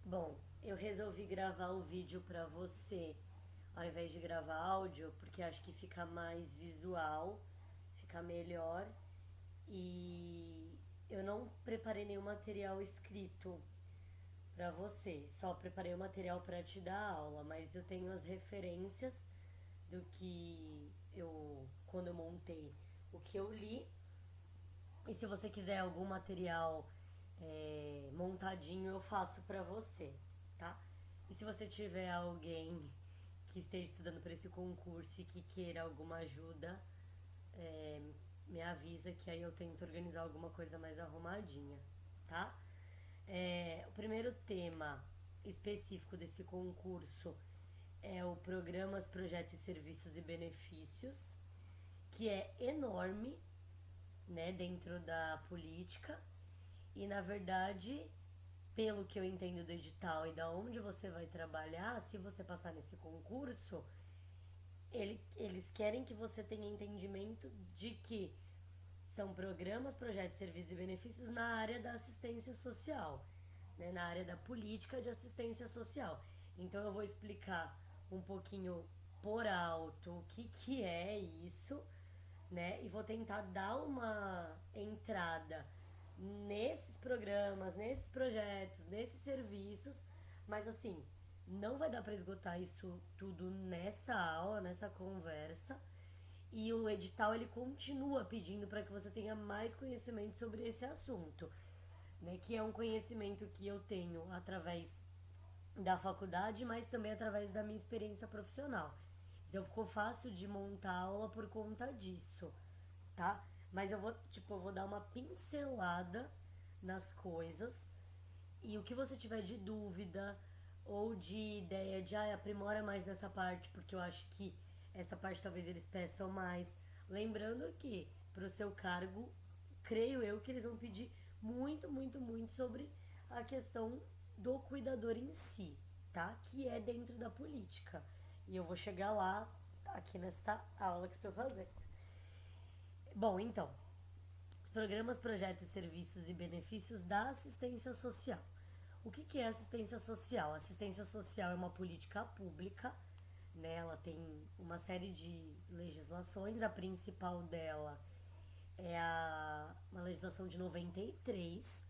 Bom, eu resolvi gravar o vídeo pra você ao invés de gravar áudio, porque acho que fica mais visual, fica melhor. E eu não preparei nenhum material escrito pra você, só preparei o material pra te dar aula, mas eu tenho as referências do que quando eu montei, o que eu li. E se você quiser algum material montadinho, eu faço pra você, tá? E se você tiver alguém que esteja estudando para esse concurso e que queira alguma ajuda, é, me avisa que aí eu tento organizar alguma coisa mais arrumadinha, tá? O primeiro tema específico desse concurso é o Programas, Projetos, Serviços e Benefícios, que é enorme, né, dentro da política. E na verdade, pelo que eu entendo do edital e da onde você vai trabalhar, se você passar nesse concurso, eles querem que você tenha entendimento de que são programas, projetos, serviços e benefícios na área da assistência social, né, na área da política de assistência social. Então eu vou explicar um pouquinho por alto o que é isso, né? E vou tentar dar uma entrada nesses programas, nesses projetos, nesses serviços, mas assim, não vai dar para esgotar isso tudo nessa aula, nessa conversa. E o edital ele continua pedindo para que você tenha mais conhecimento sobre esse assunto, né? Que é um conhecimento que eu tenho através da faculdade, mas também através da minha experiência profissional. Então ficou fácil de montar a aula por conta disso, tá? Mas eu vou dar uma pincelada nas coisas e o que você tiver de dúvida ou de ideia de aprimora mais nessa parte, porque eu acho que essa parte talvez eles peçam mais. Lembrando que pro seu cargo, creio eu que eles vão pedir muito, muito, muito sobre a questão do cuidador em si, tá? Que é dentro da política. E eu vou chegar lá aqui nesta aula que estou fazendo. Bom, então, os programas, projetos, serviços e benefícios da assistência social. O que é assistência social? Assistência social é uma política pública, né? Ela tem uma série de legislações, a principal dela é uma legislação de 93,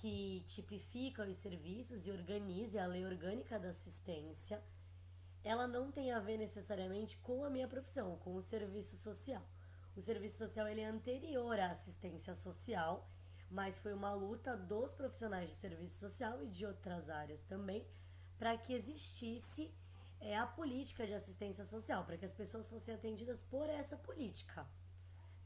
que tipifica os serviços e organiza a lei orgânica da assistência. Ela não tem a ver necessariamente com a minha profissão, com o serviço social. O serviço social ele é anterior à assistência social, mas foi uma luta dos profissionais de serviço social e de outras áreas também para que existisse a política de assistência social, para que as pessoas fossem atendidas por essa política,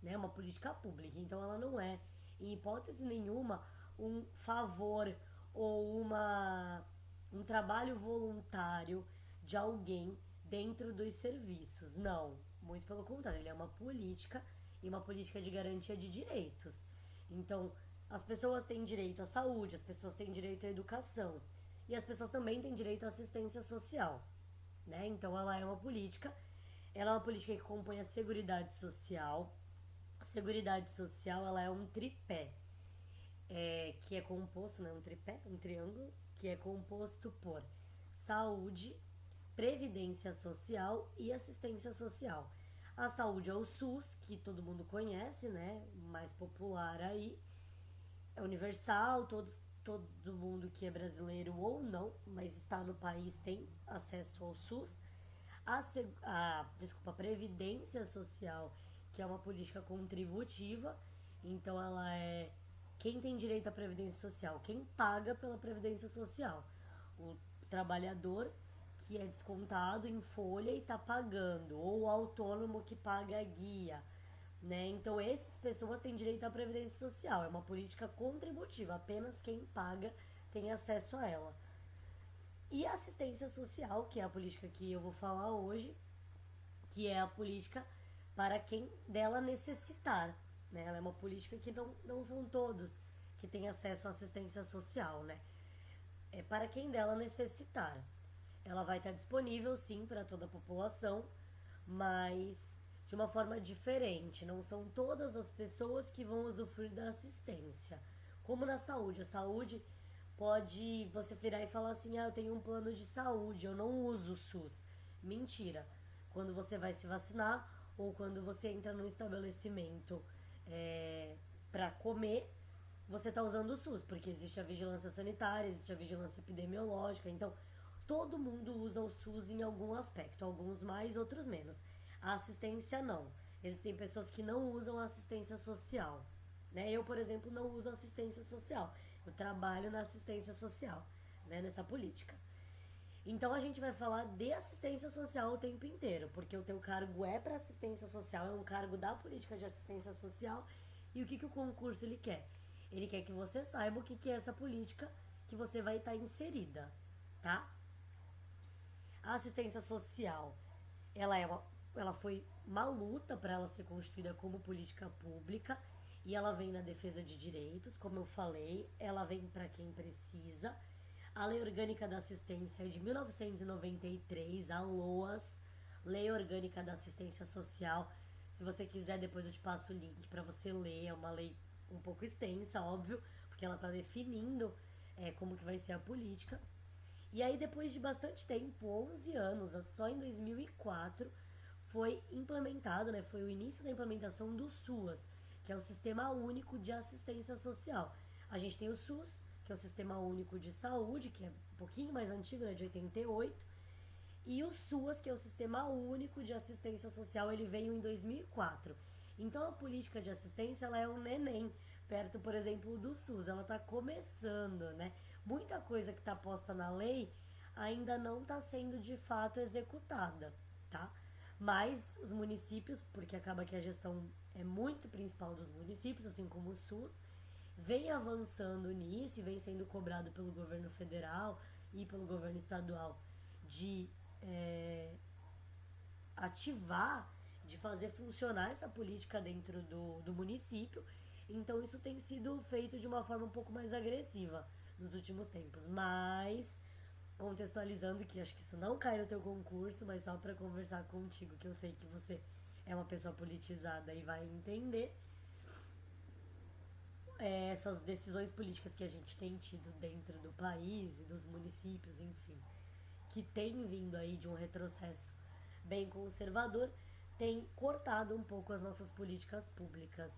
né? Uma política pública. Então ela não é, em hipótese nenhuma, um favor ou um trabalho voluntário de alguém dentro dos serviços. Não, muito pelo contrário, ele é uma política e uma política de garantia de direitos. Então, as pessoas têm direito à saúde, as pessoas têm direito à educação e as pessoas também têm direito à assistência social, né? Então, ela é uma política que compõe a Seguridade Social. A Seguridade Social, ela é um tripé, que é composto, né, um tripé, um triângulo, que é composto por saúde, previdência social e assistência social. A saúde é o SUS, que todo mundo conhece, né? Mais popular aí. É universal, todo mundo que é brasileiro ou não, mas está no país tem acesso ao SUS. A Previdência Social, que é uma política contributiva, então ela é quem tem direito à Previdência Social, quem paga pela Previdência Social. O trabalhador que é descontado em folha e está pagando, ou o autônomo que paga a guia, né? Então essas pessoas têm direito à Previdência Social, é uma política contributiva, apenas quem paga tem acesso a ela. E a assistência social, que é a política que eu vou falar hoje, que é a política para quem dela necessitar, né? Ela é uma política que não são todos que têm acesso à assistência social, né? É para quem dela necessitar. Ela vai estar disponível sim para toda a população, mas de uma forma diferente. Não são todas as pessoas que vão usufruir da assistência. Como na saúde. A saúde Pode você virar e falar assim, eu tenho um plano de saúde, eu não uso o SUS. Mentira. Quando você vai se vacinar ou quando você entra num estabelecimento para comer, você está usando o SUS, porque existe a vigilância sanitária, existe a vigilância epidemiológica, então todo mundo usa o SUS em algum aspecto, alguns mais, outros menos. A assistência não. Existem pessoas que não usam a assistência social. Né? Eu, por exemplo, não uso assistência social. Eu trabalho na assistência social, né? Nessa política. Então a gente vai falar de assistência social o tempo inteiro, porque o teu cargo é para assistência social, é um cargo da política de assistência social. E o que o concurso ele quer? Ele quer que você saiba o que é essa política que você vai estar inserida, tá? A assistência social, ela é uma, ela foi uma luta para ela ser constituída como política pública e ela vem na defesa de direitos, como eu falei, ela vem para quem precisa. A Lei Orgânica da Assistência é de 1993, a LOAS, Lei Orgânica da Assistência Social. Se você quiser, depois eu te passo o link para você ler. É uma lei um pouco extensa, óbvio, porque ela está definindo como que vai ser a política. E aí, depois de bastante tempo, 11 anos, só em 2004, foi implementado, né, foi o início da implementação do SUAS, que é o Sistema Único de Assistência Social. A gente tem o SUS, que é o Sistema Único de Saúde, que é um pouquinho mais antigo, né, de 88, e o SUAS, que é o Sistema Único de Assistência Social, ele veio em 2004. Então a política de assistência ela é um neném, perto, por exemplo, do SUS. Ela está começando, né? Muita coisa que está posta na lei ainda não está sendo de fato executada, tá? Mas os municípios, porque acaba que a gestão é muito principal dos municípios, assim como o SUS, vem avançando nisso e vem sendo cobrado pelo governo federal e pelo governo estadual de ativar, de fazer funcionar essa política dentro do município. Então isso tem sido feito de uma forma um pouco mais agressiva nos últimos tempos. Mas, contextualizando, que acho que isso não cai no teu concurso, mas só para conversar contigo, que eu sei que você é uma pessoa politizada e vai entender, essas decisões políticas que a gente tem tido dentro do país e dos municípios, enfim, que tem vindo aí de um retrocesso bem conservador, tem cortado um pouco as nossas políticas públicas.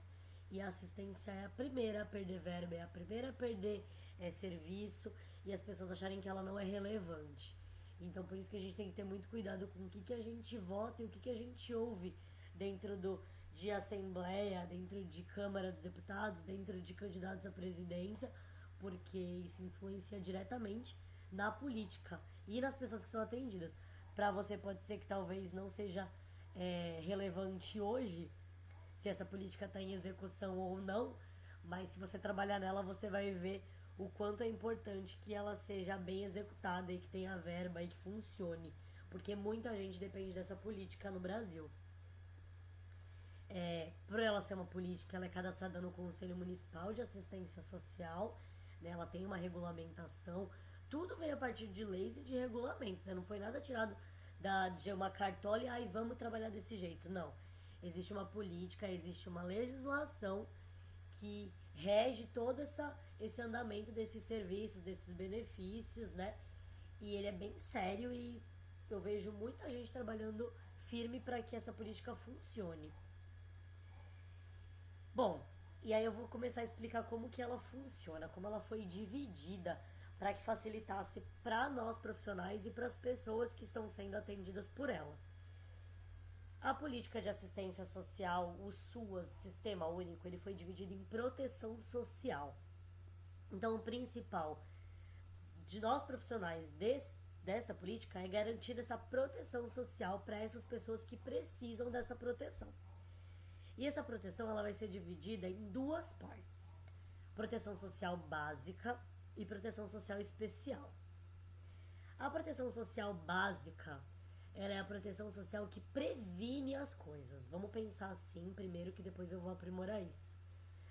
E a assistência é a primeira a perder verba, é a primeira a perder serviço e as pessoas acharem que ela não é relevante. Então por isso que a gente tem que ter muito cuidado com o que a gente vota e o que a gente ouve dentro de Assembleia, dentro de Câmara dos Deputados, dentro de candidatos à presidência, porque isso influencia diretamente na política e nas pessoas que são atendidas. Para você pode ser que talvez não seja relevante hoje, se essa política está em execução ou não, mas se você trabalhar nela, você vai ver o quanto é importante que ela seja bem executada e que tenha verba e que funcione, porque muita gente depende dessa política no Brasil. Por ela ser uma política, ela é cadastrada no Conselho Municipal de Assistência Social, né? Ela tem uma regulamentação, tudo vem a partir de leis e de regulamentos, né? Não foi nada tirado de uma cartola e vamos trabalhar desse jeito, não. Existe uma política, existe uma legislação que rege todo esse andamento desses serviços, desses benefícios, né? E ele é bem sério e eu vejo muita gente trabalhando firme para que essa política funcione. Bom, e aí eu vou começar a explicar como que ela funciona, como ela foi dividida para que facilitasse para nós profissionais e para as pessoas que estão sendo atendidas por ela. A política de assistência social, o SUAS, Sistema Único, ele foi dividido em proteção social. Então, o principal de nós profissionais dessa política é garantir essa proteção social para essas pessoas que precisam dessa proteção. E essa proteção ela vai ser dividida em duas partes: proteção social básica e proteção social especial. A proteção social básica, ela é a proteção social que previne as coisas. Vamos pensar assim primeiro, que depois eu vou aprimorar isso.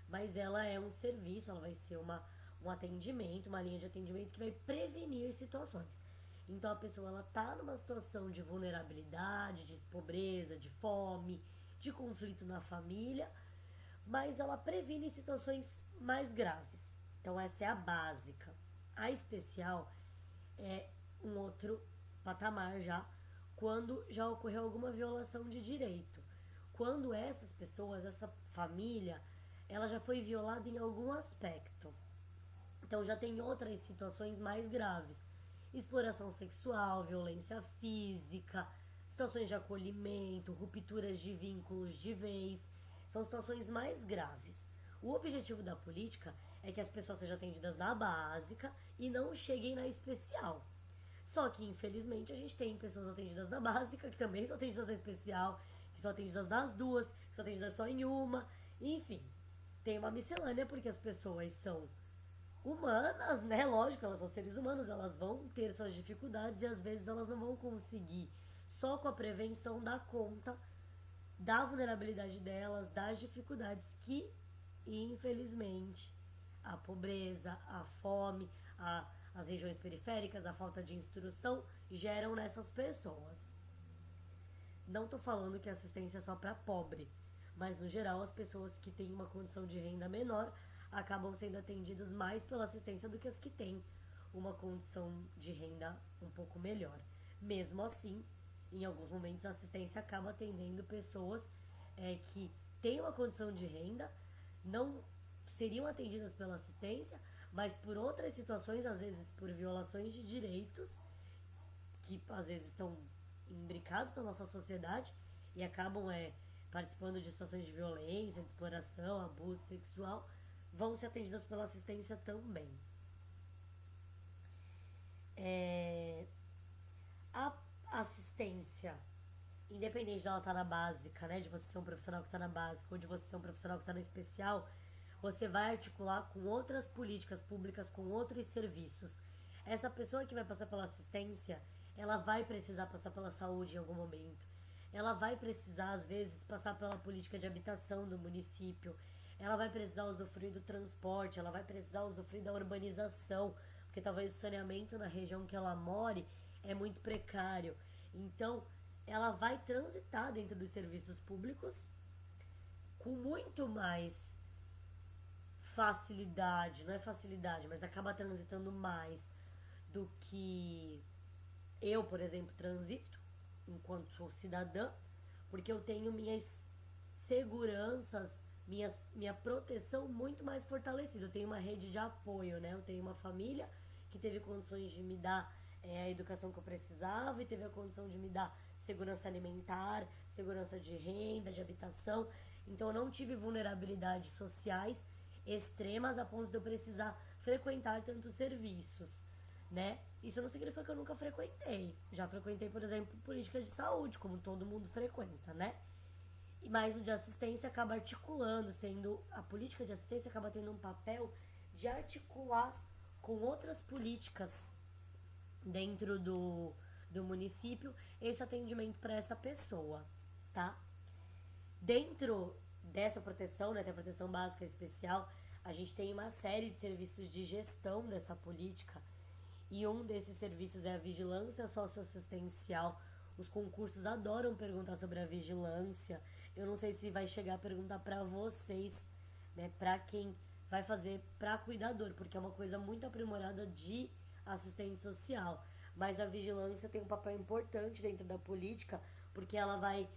Mas ela é um serviço, ela vai ser um atendimento, uma linha de atendimento que vai prevenir situações. Então a pessoa ela tá numa situação de vulnerabilidade, de pobreza, de fome, de conflito na família, mas ela previne situações mais graves. Então essa é a básica. A especial é um outro patamar já, quando já ocorreu alguma violação de direito. Quando essas pessoas, essa família, ela já foi violada em algum aspecto. Então já tem outras situações mais graves. Exploração sexual, violência física, situações de acolhimento, rupturas de vínculos de vez. São situações mais graves. O objetivo da política é que as pessoas sejam atendidas na básica e não cheguem na especial. Só que, infelizmente, a gente tem pessoas atendidas na básica, que também são atendidas na especial, que são atendidas nas duas, que são atendidas só em uma. Enfim, tem uma miscelânea porque as pessoas são humanas, né? Lógico, elas são seres humanos, elas vão ter suas dificuldades e às vezes elas não vão conseguir, só com a prevenção, dar conta da vulnerabilidade delas, das dificuldades que, infelizmente, a pobreza, a fome, as regiões periféricas, a falta de instrução geram nessas pessoas. Não tô falando que a assistência é só para pobre, mas no geral as pessoas que têm uma condição de renda menor acabam sendo atendidas mais pela assistência do que as que têm uma condição de renda um pouco melhor. Mesmo assim, em alguns momentos a assistência acaba atendendo pessoas que têm uma condição de renda, não seriam atendidas pela assistência, mas por outras situações, às vezes por violações de direitos, que às vezes estão imbricados na nossa sociedade e acabam participando de situações de violência, de exploração, abuso sexual, vão ser atendidas pela assistência também. A assistência, independente dela estar na básica, né, de você ser um profissional que está na básica ou de você ser um profissional que está na especial, você vai articular com outras políticas públicas, com outros serviços. Essa pessoa que vai passar pela assistência, ela vai precisar passar pela saúde em algum momento. Ela vai precisar, às vezes, passar pela política de habitação do município. Ela vai precisar usufruir do transporte, ela vai precisar usufruir da urbanização, porque talvez o saneamento na região que ela more é muito precário. Então, ela vai transitar dentro dos serviços públicos com muito mais facilidade, não é facilidade, mas acaba transitando mais do que eu, por exemplo, transito enquanto cidadã, porque eu tenho minhas seguranças, minha proteção muito mais fortalecida. Eu tenho uma rede de apoio, né? Eu tenho uma família que teve condições de me dar a educação que eu precisava e teve a condição de me dar segurança alimentar, segurança de renda, de habitação. Então eu não tive vulnerabilidades sociais extremas a ponto de eu precisar frequentar tantos serviços, né? Isso não significa que eu nunca frequentei. Já frequentei, por exemplo, política de saúde, como todo mundo frequenta, né? Mas o de assistência acaba articulando, sendo a política de assistência acaba tendo um papel de articular com outras políticas dentro do município esse atendimento para essa pessoa, tá? Dentro dessa proteção, né, da proteção básica especial, a gente tem uma série de serviços de gestão dessa política e um desses serviços é a vigilância socioassistencial. Os concursos adoram perguntar sobre a vigilância. Eu não sei se vai chegar a perguntar para vocês, né, para quem vai fazer para cuidador, porque é uma coisa muito aprimorada de assistente social. Mas a vigilância tem um papel importante dentro da política, porque ela vai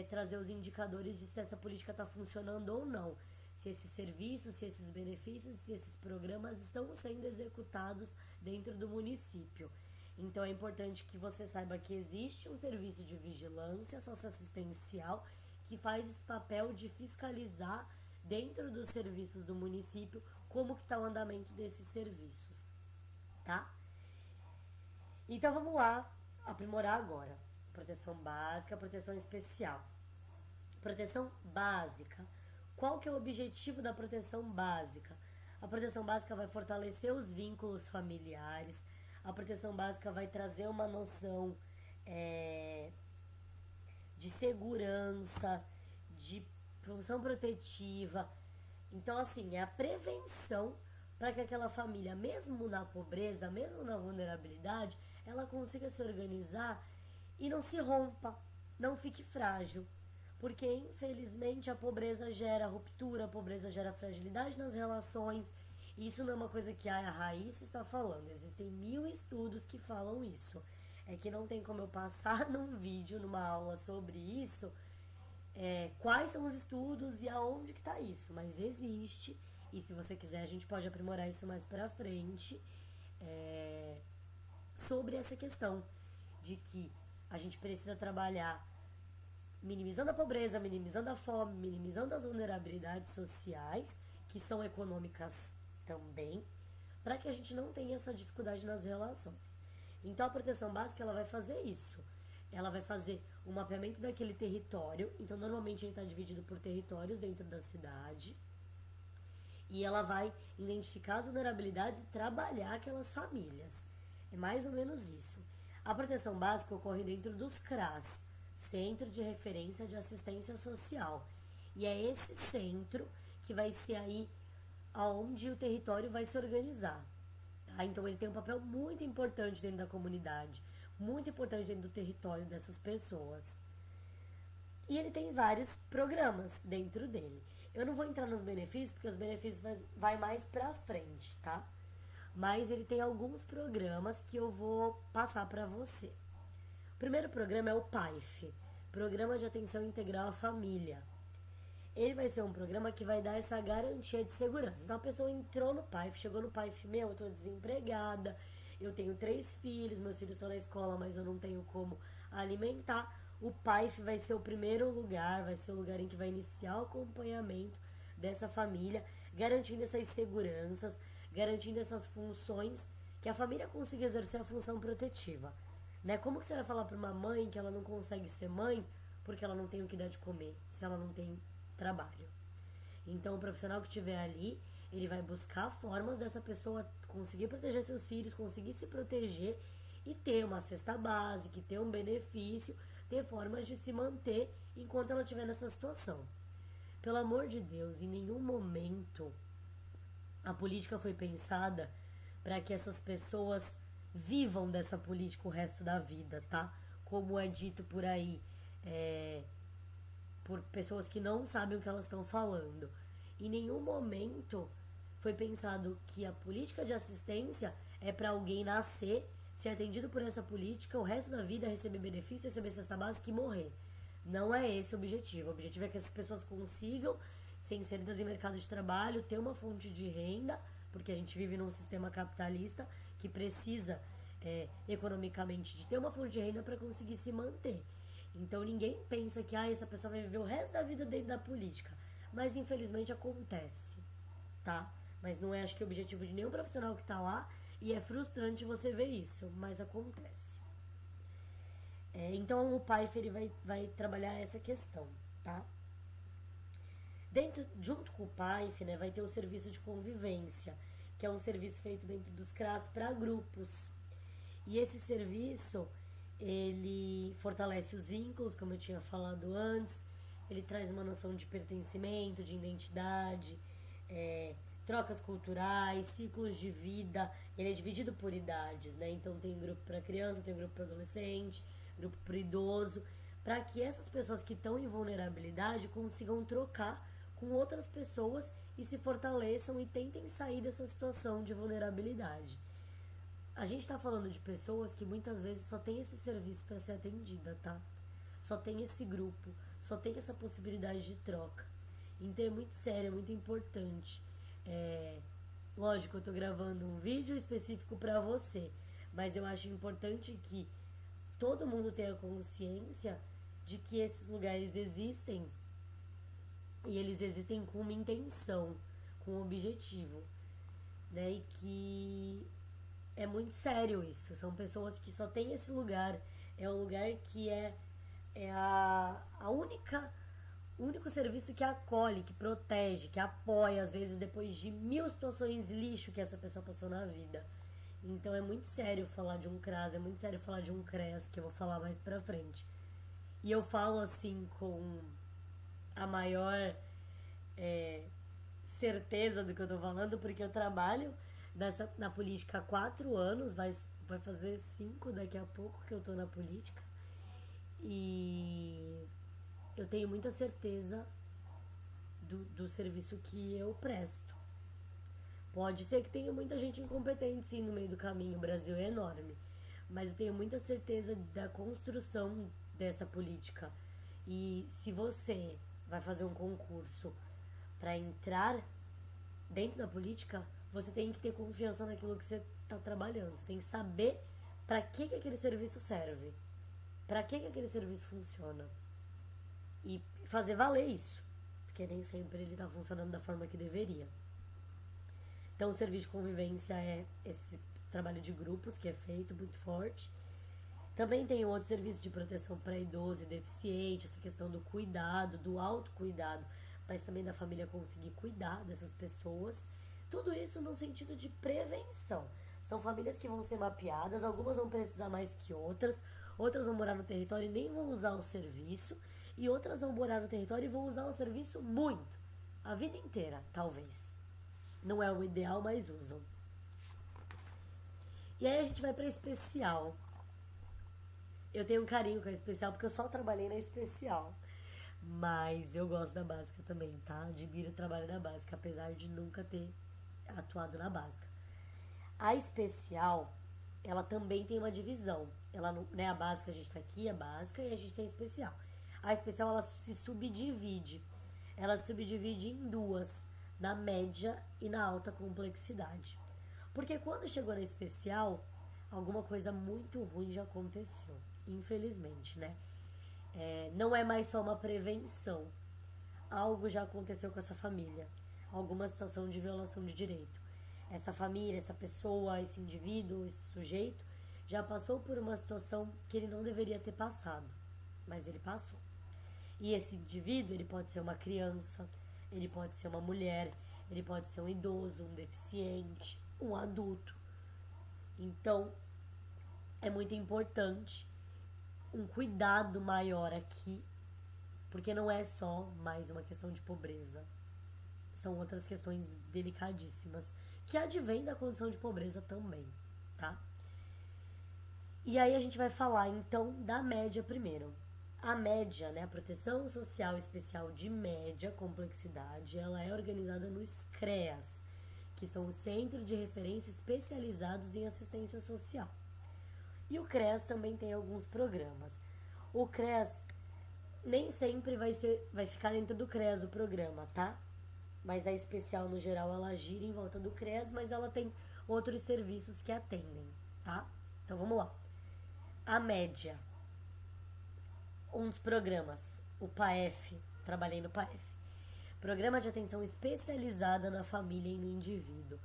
trazer os indicadores de se essa política está funcionando ou não. Se esses serviços, se esses benefícios, se esses programas estão sendo executados dentro do município. Então é importante que você saiba que existe um serviço de vigilância socioassistencial que faz esse papel de fiscalizar dentro dos serviços do município como que está o andamento desses serviços, tá? Então vamos lá aprimorar agora. Proteção básica, proteção especial. Proteção básica. Qual que é o objetivo da proteção básica? A proteção básica vai fortalecer os vínculos familiares. A proteção básica vai trazer uma noção de segurança, de função protetiva. Então, assim, é a prevenção para que aquela família, mesmo na pobreza, mesmo na vulnerabilidade, ela consiga se organizar e não se rompa, não fique frágil. Porque, infelizmente, a pobreza gera ruptura, a pobreza gera fragilidade nas relações. Isso não é uma coisa que a Raíssa está falando. Existem 1000 estudos que falam isso. É que não tem como eu passar num vídeo, numa aula sobre isso, quais são os estudos e aonde que tá isso. Mas existe. E se você quiser, a gente pode aprimorar isso mais pra frente. é, Sobre essa questão de que a gente precisa trabalhar minimizando a pobreza, minimizando a fome, minimizando as vulnerabilidades sociais, que são econômicas também, para que a gente não tenha essa dificuldade nas relações. Então a proteção básica ela vai fazer isso. Ela vai fazer o mapeamento daquele território. Então normalmente ele está dividido por territórios dentro da cidade. E ela vai identificar as vulnerabilidades e trabalhar aquelas famílias. É mais ou menos isso. A proteção básica ocorre dentro dos CRAS, Centro de Referência de Assistência Social. E é esse centro que vai ser aí aonde o território vai se organizar. Tá? Então ele tem um papel muito importante dentro da comunidade, muito importante dentro do território dessas pessoas. E ele tem vários programas dentro dele. Eu não vou entrar nos benefícios, porque os benefícios vai mais pra frente, tá? Mas ele tem alguns programas que eu vou passar pra você. O primeiro programa é o PAIF, Programa de Atenção Integral à Família. Ele vai ser um programa que vai dar essa garantia de segurança. Então a pessoa entrou no PAIF, chegou no PAIF, eu tô desempregada, eu tenho 3 filhos, meus filhos estão na escola, mas eu não tenho como alimentar. O PAIF vai ser o primeiro lugar, vai ser o lugar em que vai iniciar o acompanhamento dessa família, garantindo essas seguranças, garantindo essas funções, que a família consiga exercer a função protetiva. Né? Como que você vai falar para uma mãe que ela não consegue ser mãe porque ela não tem o que dar de comer, se ela não tem trabalho? Então o profissional que estiver ali, ele vai buscar formas dessa pessoa conseguir proteger seus filhos, conseguir se proteger e ter uma cesta básica, ter um benefício, ter formas de se manter enquanto ela estiver nessa situação. Pelo amor de Deus, em nenhum momento a política foi pensada para que essas pessoas vivam dessa política o resto da vida, tá? Como é dito por aí, por pessoas que não sabem o que elas estão falando. Em nenhum momento foi pensado que a política de assistência é para alguém nascer, ser atendido por essa política, o resto da vida receber benefício, receber cesta básica e morrer. Não é esse o objetivo. O objetivo é que essas pessoas consigam ser inseridas em mercado de trabalho, ter uma fonte de renda, porque a gente vive num sistema capitalista que precisa economicamente de ter uma fonte de renda para conseguir se manter. Então ninguém pensa que essa pessoa vai viver o resto da vida dentro da política. Mas infelizmente acontece, tá? Mas não é, acho que, o objetivo de nenhum profissional que tá lá, e é frustrante você ver isso, mas acontece. Então o PAIF ele vai trabalhar essa questão, tá? Junto com o PAIF, né, vai ter o serviço de convivência, que é um serviço feito dentro dos CRAS para grupos. E esse serviço, ele fortalece os vínculos, como eu tinha falado antes, ele traz uma noção de pertencimento, de identidade, trocas culturais, ciclos de vida. Ele é dividido por idades, né? Então tem grupo para criança, tem grupo para adolescente, grupo para idoso, para que essas pessoas que estão em vulnerabilidade consigam trocar com outras pessoas e se fortaleçam e tentem sair dessa situação de vulnerabilidade. A gente tá falando de pessoas que muitas vezes só tem esse serviço para ser atendida, tá? Só tem esse grupo, só tem essa possibilidade de troca. Então é muito sério, é muito importante. Lógico, eu tô gravando um vídeo específico para você, mas eu acho importante que todo mundo tenha consciência de que esses lugares existem, e eles existem com uma intenção, com um objetivo, né? E que é muito sério isso. São pessoas que só tem esse lugar. É um lugar que é a única o único serviço que acolhe, que protege, que apoia, às vezes depois de 1000 situações lixo que essa pessoa passou na vida. Então é muito sério falar de um CRAS, é muito sério falar de um CRES, que eu vou falar mais pra frente. E eu falo assim com a maior certeza do que eu tô falando, porque eu trabalho na política há 4 anos, vai fazer 5 daqui a pouco que eu tô na política. E eu tenho muita certeza do serviço que eu presto. Pode ser que tenha muita gente incompetente, sim, no meio do caminho. O Brasil é enorme. Mas eu tenho muita certeza da construção dessa política. E se você vai fazer um concurso para entrar dentro da política, você tem que ter confiança naquilo que você está trabalhando. Você tem que saber para que aquele serviço serve, para que aquele serviço funciona e fazer valer isso, porque nem sempre ele está funcionando da forma que deveria. Então, o serviço de convivência é esse trabalho de grupos que é feito muito forte. Também tem outro serviço de proteção para idoso e deficiente, essa questão do cuidado, do autocuidado, mas também da família conseguir cuidar dessas pessoas. Tudo isso no sentido de prevenção. São famílias que vão ser mapeadas, algumas vão precisar mais que outras, outras vão morar no território e nem vão usar o serviço, e outras vão morar no território e vão usar o serviço muito, a vida inteira, talvez. Não é o ideal, mas usam. E aí a gente vai para especial. Eu tenho um carinho com a especial porque eu só trabalhei na especial. Mas eu gosto da básica também, tá? Admiro o trabalho da básica, apesar de nunca ter atuado na básica. A especial, ela também tem uma divisão. Ela não, né, a básica, a gente tá aqui, a básica, e a gente tem a especial. A especial, ela se subdivide. Ela se subdivide em duas, na média e na alta complexidade. Porque quando chegou na especial, alguma coisa muito ruim já aconteceu. Infelizmente, né? Não é mais só uma prevenção. Algo já aconteceu com essa família. Alguma situação de violação de direito. Essa família, essa pessoa, esse indivíduo, esse sujeito já passou por uma situação que ele não deveria ter passado, mas ele passou. E esse indivíduo, ele pode ser uma criança, ele pode ser uma mulher, ele pode ser um idoso, um deficiente, um adulto. Então, é muito importante um cuidado maior aqui, porque não é só mais uma questão de pobreza. São outras questões delicadíssimas que advêm da condição de pobreza também, tá? E aí a gente vai falar então da média primeiro. A média, né, a proteção social especial de média complexidade, ela é organizada nos CREAS, que são os Centros de Referência Especializados em Assistência Social. E o CREAS também tem alguns programas. O CREAS nem sempre vai ficar dentro do CREAS o programa, tá? Mas a especial, no geral, ela gira em volta do CREAS, mas ela tem outros serviços que atendem, tá? Então, vamos lá. A média. Um dos programas, o PAEF, trabalhei no PAEF. Programa de Atenção Especializada na Família e no Indivíduo.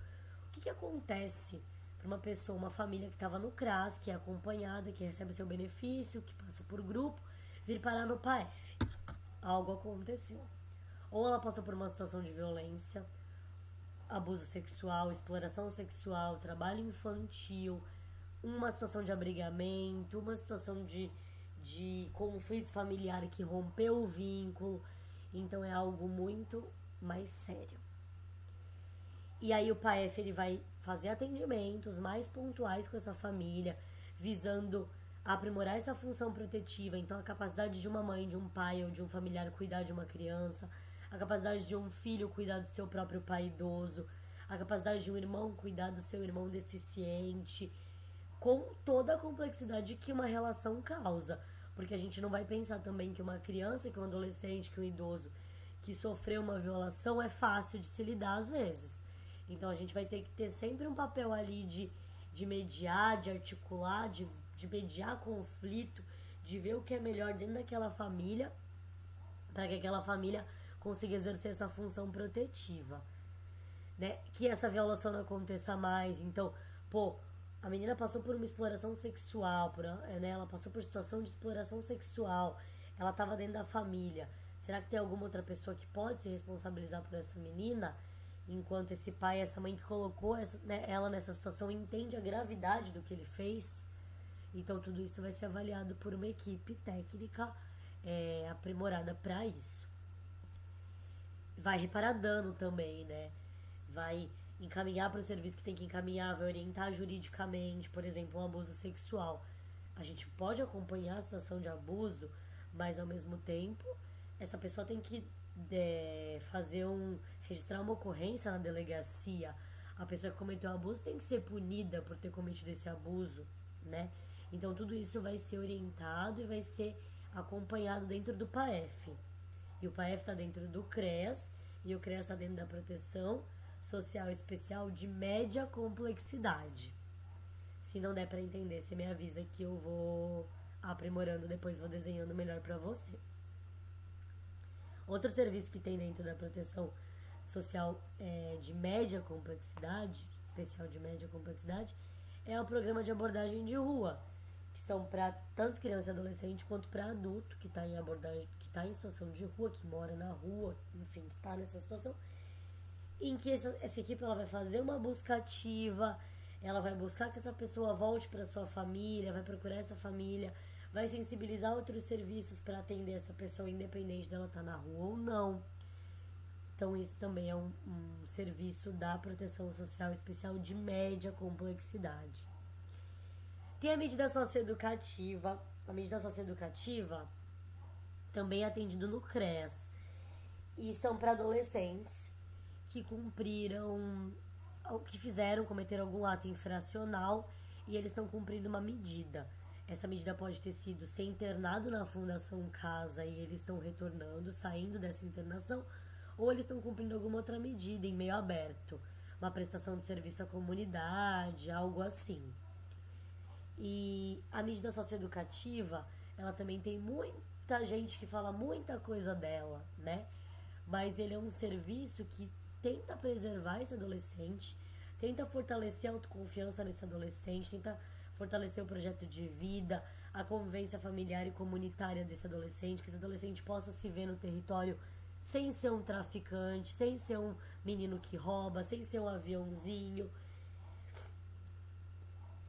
O que acontece para uma pessoa, uma família que estava no CRAS, que é acompanhada, que recebe seu benefício, que passa por grupo, vir parar no PAEF? Algo aconteceu. Ou ela passou por uma situação de violência, abuso sexual, exploração sexual, trabalho infantil, uma situação de abrigamento, uma situação de conflito familiar que rompeu o vínculo. Então é algo muito mais sério. E aí o PAEF ele vai fazer atendimentos mais pontuais com essa família, visando aprimorar essa função protetiva. Então a capacidade de uma mãe, de um pai ou de um familiar cuidar de uma criança, a capacidade de um filho cuidar do seu próprio pai idoso, a capacidade de um irmão cuidar do seu irmão deficiente, com toda a complexidade que uma relação causa. Porque a gente não vai pensar também que uma criança, que um adolescente, que um idoso que sofreu uma violação é fácil de se lidar às vezes. Então a gente vai ter que ter sempre um papel ali de mediar, de articular, de mediar conflito, de ver o que é melhor dentro daquela família, para que aquela família consiga exercer essa função protetiva, né? Que essa violação não aconteça mais. Então, a menina passou por uma exploração sexual, né? Ela passou por situação de exploração sexual, ela estava dentro da família. Será que tem alguma outra pessoa que pode se responsabilizar por essa menina? Enquanto esse pai, essa mãe que colocou ela nessa situação entende a gravidade do que ele fez. Então tudo isso vai ser avaliado por uma equipe técnica aprimorada para isso. Vai reparar dano também, né? Vai encaminhar para o serviço que tem que encaminhar, vai orientar juridicamente, por exemplo, um abuso sexual. A gente pode acompanhar a situação de abuso, mas ao mesmo tempo essa pessoa tem que registrar uma ocorrência na delegacia. A pessoa que cometeu o abuso tem que ser punida por ter cometido esse abuso, né? Então tudo isso vai ser orientado e vai ser acompanhado dentro do PAEF. E o PAEF está dentro do CREAS e o CREAS está dentro da proteção social especial de média complexidade. Se não der para entender, você me avisa que eu vou aprimorando, depois vou desenhando melhor para você. Outro serviço que tem dentro da proteção social de média complexidade, especial de média complexidade, é o programa de abordagem de rua, que são para tanto criança e adolescente quanto para adulto que está em abordagem, que está em situação de rua, que mora na rua, enfim, que está nessa situação, em que essa equipe ela vai fazer uma busca ativa, ela vai buscar que essa pessoa volte para sua família, vai procurar essa família, vai sensibilizar outros serviços para atender essa pessoa, independente dela estar na rua ou não. Então isso também é um serviço da proteção social especial de média complexidade. Tem a medida socioeducativa. A medida socioeducativa também é atendida no CREAS. E são para adolescentes que cometeram algum ato infracional e eles estão cumprindo uma medida. Essa medida pode ter sido ser internado na Fundação Casa e eles estão retornando, saindo dessa internação, ou eles estão cumprindo alguma outra medida em meio aberto, uma prestação de serviço à comunidade, algo assim. E a medida socioeducativa, ela também tem muita gente que fala muita coisa dela, né? Mas ele é um serviço que tenta preservar esse adolescente, tenta fortalecer a autoconfiança nesse adolescente, tenta fortalecer o projeto de vida, a convivência familiar e comunitária desse adolescente, que esse adolescente possa se ver no território sem ser um traficante, sem ser um menino que rouba, sem ser um aviãozinho.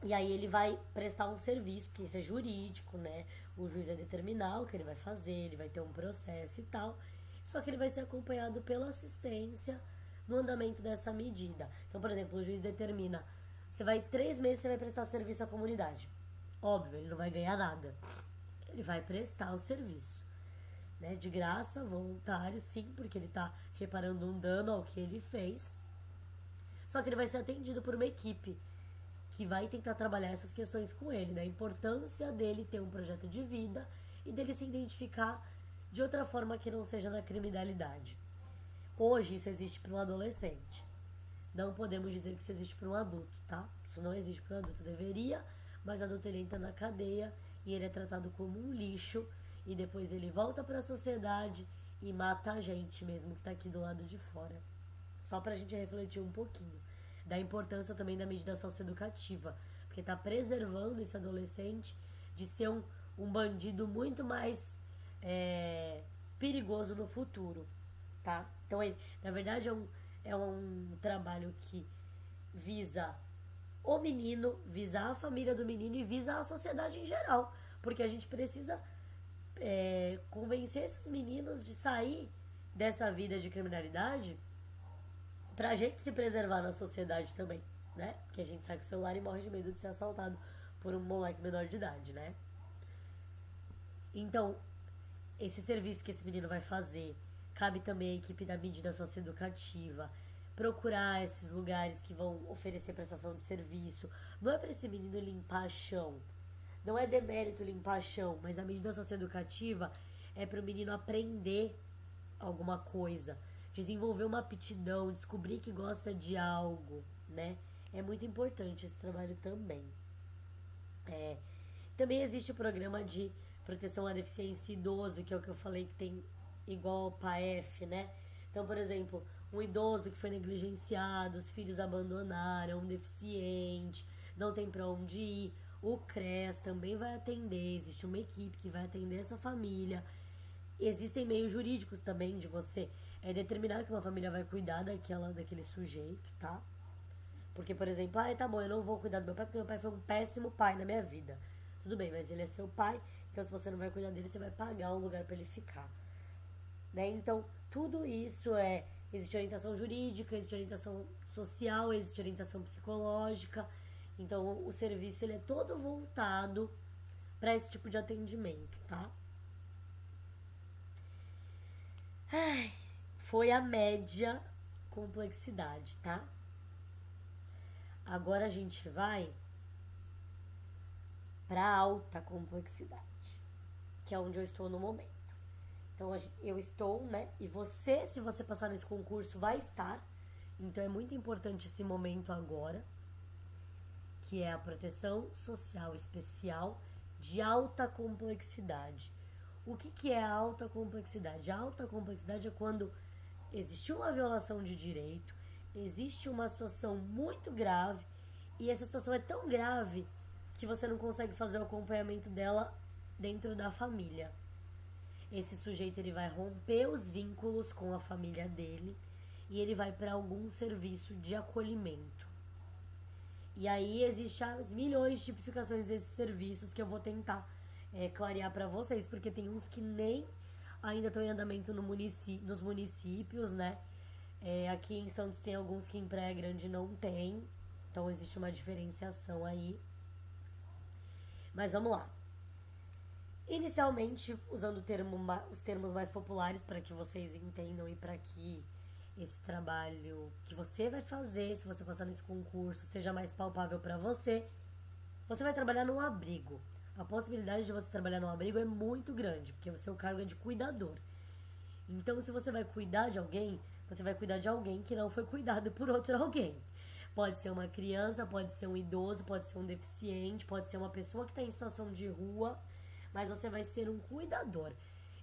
E aí ele vai prestar um serviço, que isso é jurídico, né? O juiz vai determinar o que ele vai fazer, ele vai ter um processo e tal. Só que ele vai ser acompanhado pela assistência no andamento dessa medida. Então, por exemplo, o juiz determina, 3 meses você vai prestar serviço à comunidade. Óbvio, ele não vai ganhar nada. Ele vai prestar o serviço, né? De graça, voluntário, sim, porque ele está reparando um dano ao que ele fez. Só que ele vai ser atendido por uma equipe que vai tentar trabalhar essas questões com ele, né? A importância dele ter um projeto de vida e dele se identificar de outra forma que não seja na criminalidade. Hoje isso existe para um adolescente. Não podemos dizer que isso existe para um adulto, tá? Isso não existe para um adulto. Deveria, mas adulto ele entra na cadeia e ele é tratado como um lixo e depois ele volta para a sociedade e mata a gente mesmo que está aqui do lado de fora. Só para a gente refletir um pouquinho da importância também da medida socioeducativa, porque está preservando esse adolescente de ser um bandido muito mais perigoso no futuro, tá? Então, na verdade, é um trabalho que visa o menino, visa a família do menino e visa a sociedade em geral, porque a gente precisa convencer esses meninos de sair dessa vida de criminalidade pra gente se preservar na sociedade também, né? Porque a gente sai com o celular e morre de medo de ser assaltado por um moleque menor de idade, né? Então, esse serviço que esse menino vai fazer, cabe também à equipe da medida socioeducativa procurar esses lugares que vão oferecer prestação de serviço. Não é para esse menino limpar chão, não é demérito limpar chão, mas a medida socioeducativa é para o menino aprender alguma coisa, desenvolver uma aptidão, descobrir que gosta de algo, né? É muito importante esse trabalho também. Também existe o programa de proteção à deficiência idoso, que é o que eu falei que tem igual ao PAEF, né? Então, por exemplo, um idoso que foi negligenciado, os filhos abandonaram, um deficiente, não tem para onde ir, o CREAS também vai atender, existe uma equipe que vai atender essa família. Existem meios jurídicos também de você determinar que uma família vai cuidar daquele sujeito, tá? Porque, por exemplo, tá bom, eu não vou cuidar do meu pai porque meu pai foi um péssimo pai na minha vida. Tudo bem, mas ele é seu pai, então se você não vai cuidar dele, você vai pagar um lugar para ele ficar. Né? Então, tudo isso existe orientação jurídica, existe orientação social, existe orientação psicológica. Então, o serviço ele é todo voltado para esse tipo de atendimento, tá? Foi a média complexidade, tá? Agora a gente vai para alta complexidade, que é onde eu estou no momento. Então eu estou, né? E você, se você passar nesse concurso, vai estar. Então é muito importante esse momento agora, que é a proteção social especial de alta complexidade. O que é a alta complexidade? A alta complexidade é quando existe uma violação de direito, existe uma situação muito grave e essa situação é tão grave que você não consegue fazer o acompanhamento dela dentro da família. Esse sujeito ele vai romper os vínculos com a família dele e ele vai para algum serviço de acolhimento. E aí existem as milhões de tipificações desses serviços que eu vou tentar clarear para vocês, porque tem uns que nem ainda estão em andamento no nos municípios, né? Aqui em Santos tem alguns que em Praia Grande não tem, então existe uma diferenciação aí. Mas vamos lá. Inicialmente, usando os termos mais populares para que vocês entendam e para que esse trabalho que você vai fazer, se você passar nesse concurso, seja mais palpável para você, você vai trabalhar num abrigo. A possibilidade de você trabalhar num abrigo é muito grande, porque o seu cargo é de cuidador. Então, se você vai cuidar de alguém, você vai cuidar de alguém que não foi cuidado por outro alguém. Pode ser uma criança, pode ser um idoso, pode ser um deficiente, pode ser uma pessoa que está em situação de rua, mas você vai ser um cuidador.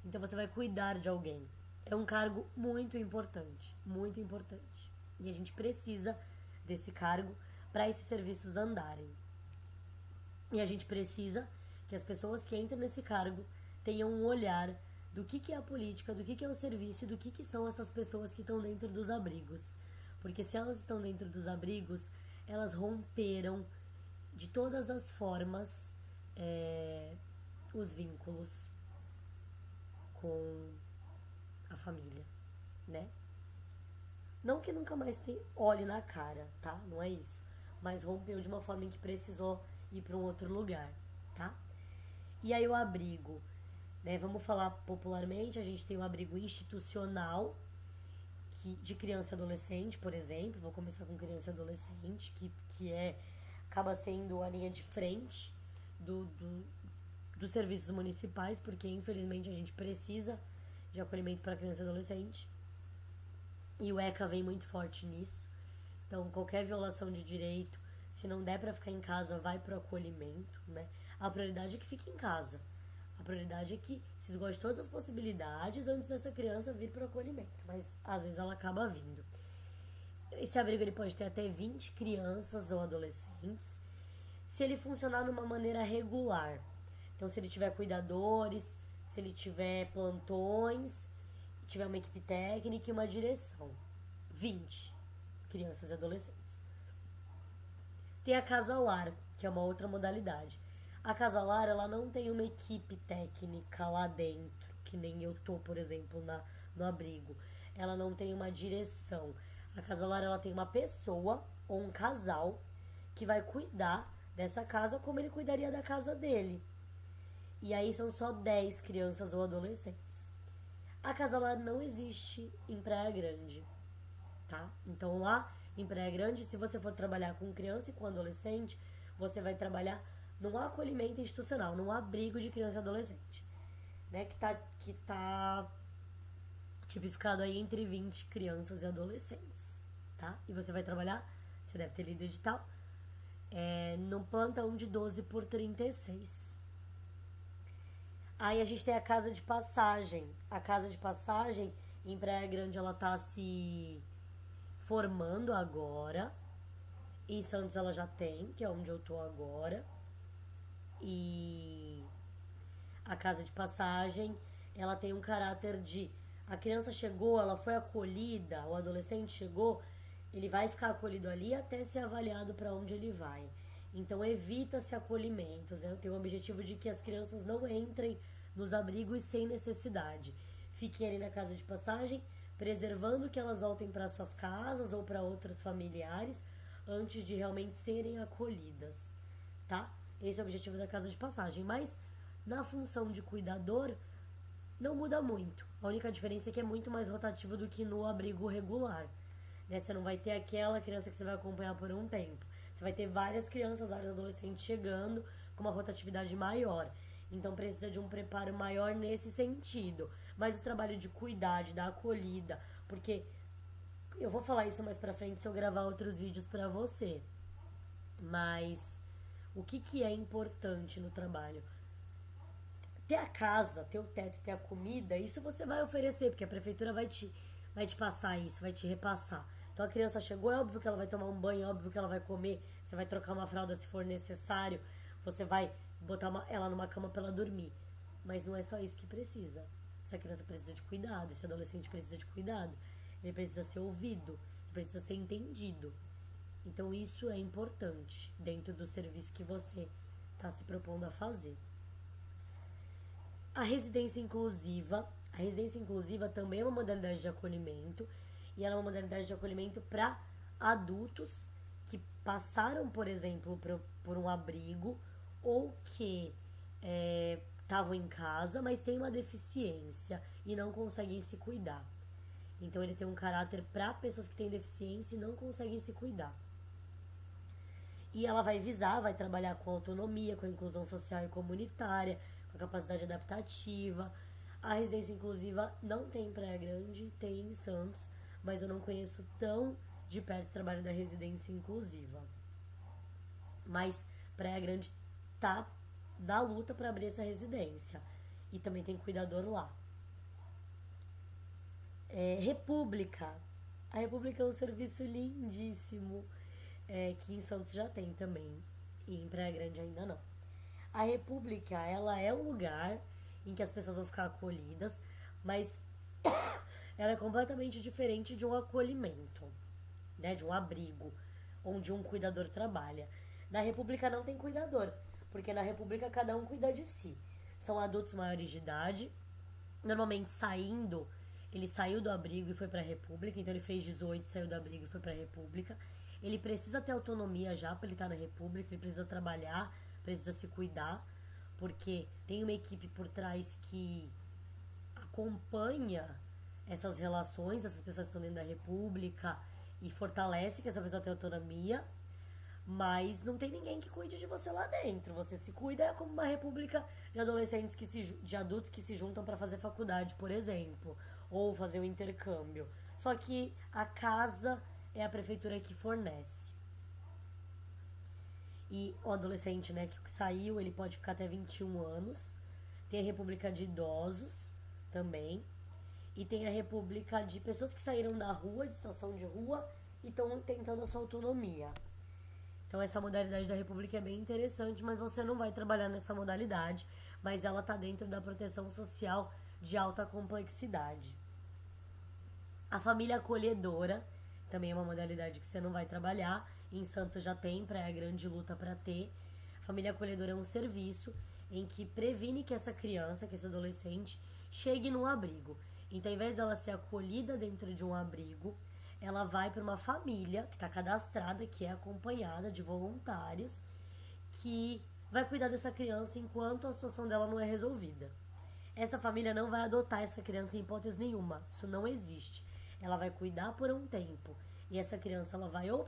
Então você vai cuidar de alguém. É um cargo muito importante, muito importante. E a gente precisa desse cargo para esses serviços andarem. E a gente precisa que as pessoas que entram nesse cargo tenham um olhar do que é a política, do que é o serviço e do que são essas pessoas que estão dentro dos abrigos. Porque se elas estão dentro dos abrigos, elas romperam de todas as formas os vínculos com a família, né? Não que nunca mais olhe na cara, tá? Não é isso. Mas rompeu de uma forma em que precisou ir para um outro lugar, tá? E aí o abrigo, né? Vamos falar popularmente, a gente tem o abrigo institucional, de criança e adolescente, por exemplo. Vou começar com criança e adolescente, que acaba sendo a linha de frente dos serviços municipais, porque infelizmente a gente precisa de acolhimento para criança e adolescente. E o ECA vem muito forte nisso. Então, qualquer violação de direito, se não der para ficar em casa, vai pro acolhimento, né? A prioridade é que fique em casa. A prioridade é que se esgote todas as possibilidades antes dessa criança vir pro acolhimento. Mas, às vezes, ela acaba vindo. Esse abrigo ele pode ter até 20 crianças ou adolescentes, se ele funcionar de uma maneira regular. Então, se ele tiver cuidadores, se ele tiver plantões, tiver uma equipe técnica e uma direção. 20 crianças e adolescentes. Tem a Casa Lar, que é uma outra modalidade. A Casa Lar, ela não tem uma equipe técnica lá dentro, que nem eu tô, por exemplo, no abrigo. Ela não tem uma direção. A Casa Lar, ela tem uma pessoa ou um casal que vai cuidar dessa casa como ele cuidaria da casa dele. E aí são só 10 crianças ou adolescentes. A Casa Lar não existe em Praia Grande, tá? Então lá em Praia Grande, se você for trabalhar com criança e com adolescente, você vai trabalhar num acolhimento institucional, num abrigo de criança e adolescente, né? Que tá tipificado aí entre 20 crianças e adolescentes, tá? E você vai trabalhar, você deve ter lido o edital, num plantão de 12 por 36. Aí a gente tem a casa de passagem. A casa de passagem em Praia Grande, ela tá se formando agora. Em Santos ela já tem, que é onde eu tô agora. E a casa de passagem, ela tem um caráter de... A criança chegou, ela foi acolhida, o adolescente chegou, ele vai ficar acolhido ali até ser avaliado para onde ele vai. Então evita-se acolhimentos. Eu tenho o objetivo de que as crianças não entrem nos abrigos sem necessidade. Fiquem ali na casa de passagem, preservando que elas voltem para suas casas ou para outros familiares antes de realmente serem acolhidas, tá? Esse é o objetivo da casa de passagem. Mas na função de cuidador não muda muito. A única diferença é que é muito mais rotativo do que no abrigo regular, né? Você não vai ter aquela criança que você vai acompanhar por um tempo. Você vai ter várias crianças, vários adolescentes chegando com uma rotatividade maior. Então precisa de um preparo maior nesse sentido. Mas o trabalho de cuidar, de dar acolhida, porque eu vou falar isso mais pra frente se eu gravar outros vídeos pra você. Mas o que é importante no trabalho? Ter a casa, ter o teto, ter a comida, isso você vai oferecer, porque a prefeitura vai te passar isso, vai te repassar. Então a criança chegou, é óbvio que ela vai tomar um banho, é óbvio que ela vai comer, você vai trocar uma fralda se for necessário, você vai botar ela numa cama pra ela dormir. Mas não é só isso que precisa. Essa criança precisa de cuidado, esse adolescente precisa de cuidado, ele precisa ser ouvido, ele precisa ser entendido. Então isso é importante dentro do serviço que você está se propondo a fazer. A residência inclusiva. A residência inclusiva também é uma modalidade de acolhimento. E ela é uma modalidade de acolhimento para adultos que passaram, por exemplo, por um abrigo ou que estavam em casa, mas têm uma deficiência e não conseguem se cuidar. Então ele tem um caráter para pessoas que têm deficiência e não conseguem se cuidar. E ela vai visar, vai trabalhar com autonomia, com a inclusão social e comunitária, com a capacidade adaptativa. A residência inclusiva não tem em Praia Grande, tem em Santos, mas eu não conheço tão de perto o trabalho da residência inclusiva. Mas Praia Grande tá na luta para abrir essa residência. E também tem cuidador lá. República. A República é um serviço lindíssimo, que em Santos já tem também, e em Praia Grande ainda não. A República, ela é um lugar em que as pessoas vão ficar acolhidas, mas ela é completamente diferente de um acolhimento, né, de um abrigo, onde um cuidador trabalha. Na República não tem cuidador, porque na República cada um cuida de si. São adultos maiores de idade, normalmente ele saiu do abrigo e foi pra República, então ele fez 18, saiu do abrigo e foi pra República. Ele precisa ter autonomia já pra ele estar na República, ele precisa trabalhar, precisa se cuidar, porque tem uma equipe por trás que acompanha essas relações, essas pessoas que estão dentro da República e fortalece que essa pessoa tenha autonomia, mas não tem ninguém que cuide de você lá dentro. Você se cuida é como uma república de adolescentes de adultos que se juntam para fazer faculdade, por exemplo, ou fazer um intercâmbio. Só que a casa é a prefeitura que fornece. E o adolescente, né, que saiu, ele pode ficar até 21 anos. Tem a república de idosos também. E tem a república de pessoas que saíram da rua, de situação de rua, e estão tentando a sua autonomia. Então essa modalidade da república é bem interessante, mas você não vai trabalhar nessa modalidade, mas ela está dentro da proteção social de alta complexidade. A família acolhedora também é uma modalidade que você não vai trabalhar. Em Santos já tem, Praia Grande luta para ter. Família acolhedora é um serviço em que previne que essa criança, que esse adolescente, chegue num abrigo. Então, ao invés dela ser acolhida dentro de um abrigo, ela vai para uma família que está cadastrada, que é acompanhada de voluntários, que vai cuidar dessa criança enquanto a situação dela não é resolvida. Essa família não vai adotar essa criança em hipótese nenhuma. Isso não existe. Ela vai cuidar por um tempo. E essa criança ela vai ou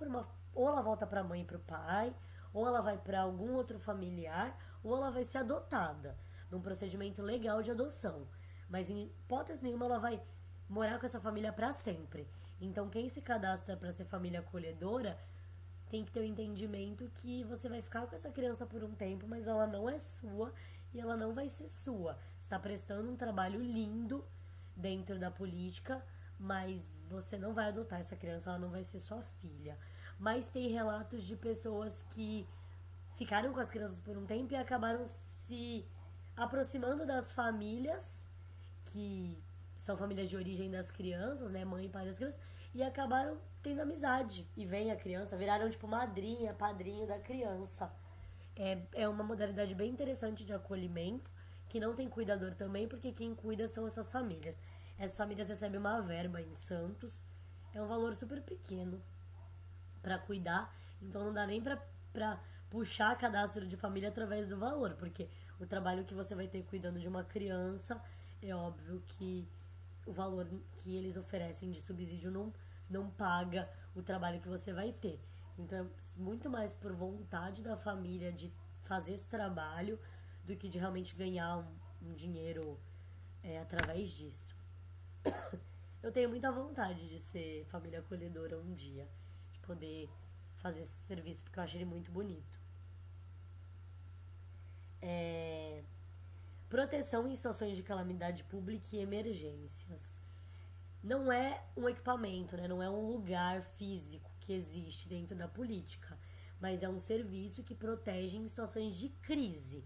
ela volta para a mãe e para o pai, ou ela vai para algum outro familiar, ou ela vai ser adotada num procedimento legal de adoção. Mas em hipótese nenhuma ela vai morar com essa família para sempre. Então quem se cadastra para ser família acolhedora tem que ter o entendimento que você vai ficar com essa criança por um tempo, mas ela não é sua e ela não vai ser sua. Você está prestando um trabalho lindo dentro da política, mas você não vai adotar essa criança, ela não vai ser sua filha. Mas tem relatos de pessoas que ficaram com as crianças por um tempo e acabaram se aproximando das famílias, que são famílias de origem das crianças, né, mãe e pai das crianças, e acabaram tendo amizade. E vem a criança, viraram tipo madrinha, padrinho da criança. É uma modalidade bem interessante de acolhimento, que não tem cuidador também, porque quem cuida são essas famílias. Essas famílias recebem uma verba em Santos, é um valor super pequeno para cuidar, então não dá nem pra puxar cadastro de família através do valor, porque o trabalho que você vai ter cuidando de uma criança, é óbvio que o valor que eles oferecem de subsídio não paga o trabalho que você vai ter. Então, é muito mais por vontade da família de fazer esse trabalho do que de realmente ganhar um dinheiro através disso. Eu tenho muita vontade de ser família acolhedora um dia, de poder fazer esse serviço, porque eu acho ele muito bonito. Proteção em situações de calamidade pública e emergências. Não é um equipamento, né? Não é um lugar físico que existe dentro da política, mas é um serviço que protege em situações de crise.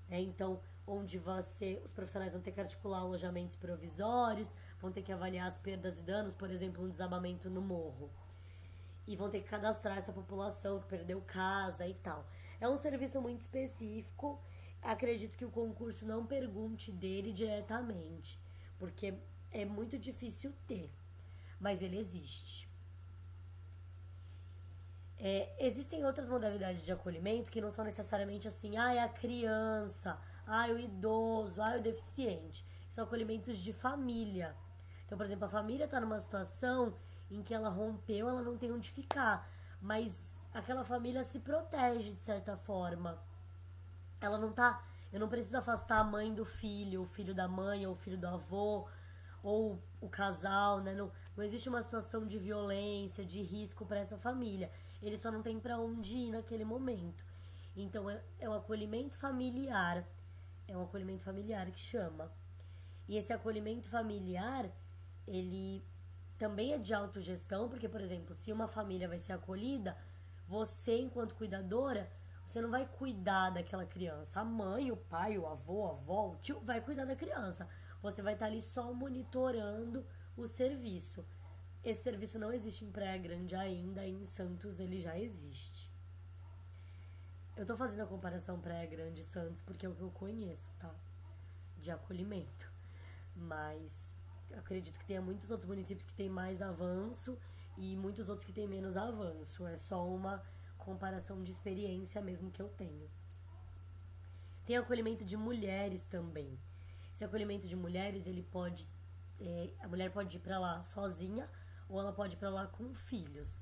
Então, onde os profissionais vão ter que articular alojamentos provisórios, vão ter que avaliar as perdas e danos, por exemplo, um desabamento no morro. E vão ter que cadastrar essa população que perdeu casa e tal. É um serviço muito específico. Acredito que o concurso não pergunte dele diretamente, porque é muito difícil ter, mas ele existe. Existem outras modalidades de acolhimento que não são necessariamente assim, é a criança, o idoso, o deficiente. São acolhimentos de família. Então, por exemplo, a família está numa situação em que ela rompeu, ela não tem onde ficar, mas aquela família se protege de certa forma. Ela não tá. Eu não preciso afastar a mãe do filho, o filho da mãe, ou o filho do avô, ou o casal, né? Não existe uma situação de violência, de risco para essa família. Ele só não tem para onde ir naquele momento. Então é um acolhimento familiar. É um acolhimento familiar que chama. E esse acolhimento familiar, ele também é de autogestão, porque, por exemplo, se uma família vai ser acolhida, você, enquanto cuidadora, você não vai cuidar daquela criança. A mãe, o pai, o avô, a avó, o tio vai cuidar da criança. Você vai estar ali só monitorando o serviço. Esse serviço não existe em Praia Grande ainda, em Santos ele já existe. Eu tô fazendo a comparação Praia Grande e Santos porque é o que eu conheço, tá? De acolhimento. Mas eu acredito que tenha muitos outros municípios que têm mais avanço e muitos outros que têm menos avanço. É só uma comparação de experiência mesmo que eu tenho. Tem acolhimento de mulheres também. Esse acolhimento de mulheres, ele pode... a mulher pode ir pra lá sozinha ou ela pode ir pra lá com filhos.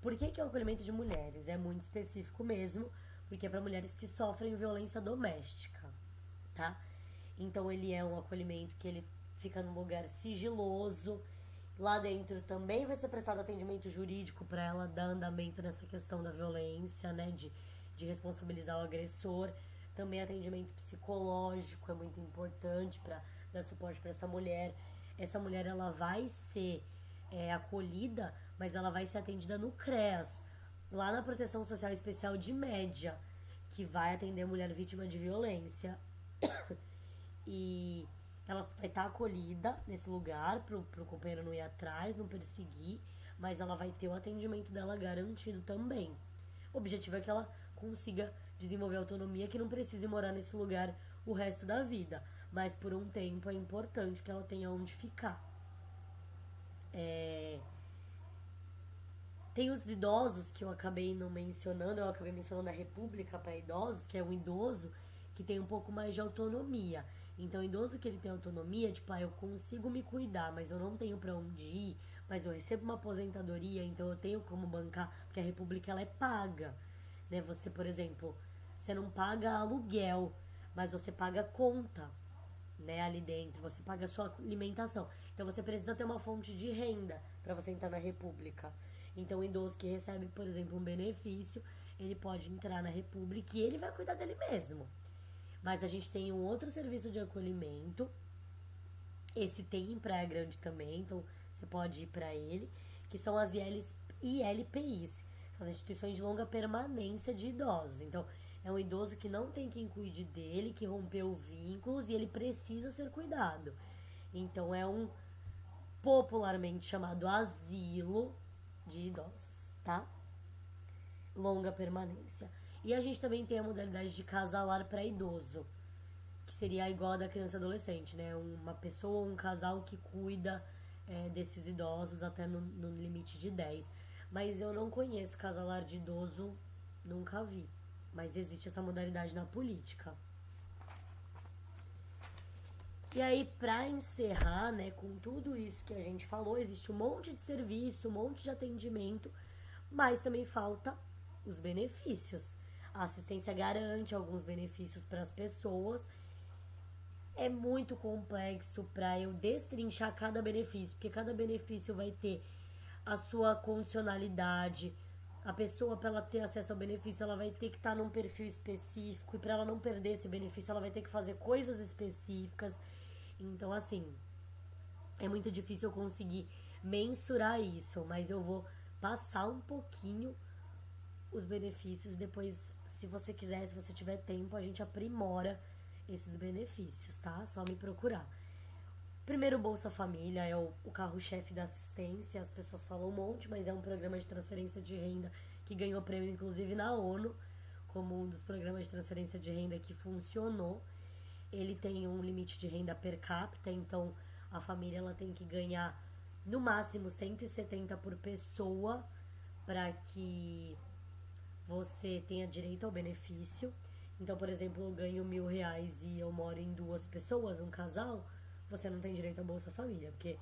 Por que é o acolhimento de mulheres? É muito específico mesmo, porque é para mulheres que sofrem violência doméstica, tá? Então ele é um acolhimento que ele fica num lugar sigiloso. Lá dentro também vai ser prestado atendimento jurídico para ela dar andamento nessa questão da violência, né? De responsabilizar o agressor. Também atendimento psicológico é muito importante para dar suporte para essa mulher. Essa mulher, ela vai ser acolhida, mas ela vai ser atendida no CREAS, lá na Proteção Social Especial de Média, que vai atender a mulher vítima de violência. E ela vai estar acolhida nesse lugar pro companheiro não ir atrás, não perseguir, mas ela vai ter o atendimento dela garantido também. O objetivo é que ela consiga desenvolver autonomia, que não precise morar nesse lugar o resto da vida, mas por um tempo é importante que ela tenha onde ficar. Tem os idosos que eu acabei não mencionando, eu acabei mencionando a República para idosos, que é um idoso que tem um pouco mais de autonomia. Então, o idoso que ele tem autonomia, tipo, eu consigo me cuidar, mas eu não tenho pra onde ir, mas eu recebo uma aposentadoria, então eu tenho como bancar, porque a República, ela é paga, né? Você, por exemplo, você não paga aluguel, mas você paga conta, né, ali dentro, você paga a sua alimentação. Então, você precisa ter uma fonte de renda para você entrar na República. Então, o idoso que recebe, por exemplo, um benefício, ele pode entrar na República e ele vai cuidar dele mesmo. Mas a gente tem um outro serviço de acolhimento. Esse tem em Praia Grande também, então você pode ir para ele, que são as ILPIs, as instituições de longa permanência de idosos. Então, é um idoso que não tem quem cuide dele, que rompeu vínculos e ele precisa ser cuidado. Então, é um popularmente chamado asilo de idosos, tá? Longa permanência. E a gente também tem a modalidade de casalar para idoso, que seria igual a da criança e adolescente, né? Uma pessoa ou um casal que cuida desses idosos até no limite de 10. Mas eu não conheço casalar de idoso, nunca vi. Mas existe essa modalidade na política. E aí, pra encerrar, né, com tudo isso que a gente falou, existe um monte de serviço, um monte de atendimento, mas também falta os benefícios. A assistência garante alguns benefícios para as pessoas. É muito complexo para eu destrinchar cada benefício, porque cada benefício vai ter a sua condicionalidade. A pessoa, para ela ter acesso ao benefício, ela vai ter que estar num perfil específico, e para ela não perder esse benefício, ela vai ter que fazer coisas específicas. Então, assim, é muito difícil eu conseguir mensurar isso, mas eu vou passar um pouquinho os benefícios. Depois, se você quiser, se você tiver tempo, a gente aprimora esses benefícios, tá? Só me procurar. Primeiro, Bolsa Família é o carro-chefe da assistência. As pessoas falam um monte, mas é um programa de transferência de renda que ganhou prêmio, inclusive, na ONU, como um dos programas de transferência de renda que funcionou. Ele tem um limite de renda per capita, então a família ela tem que ganhar no máximo 170 por pessoa para que você tenha direito ao benefício. Então, por exemplo, eu ganho R$ 1.000 e eu moro em duas pessoas, um casal, você não tem direito ao Bolsa Família, porque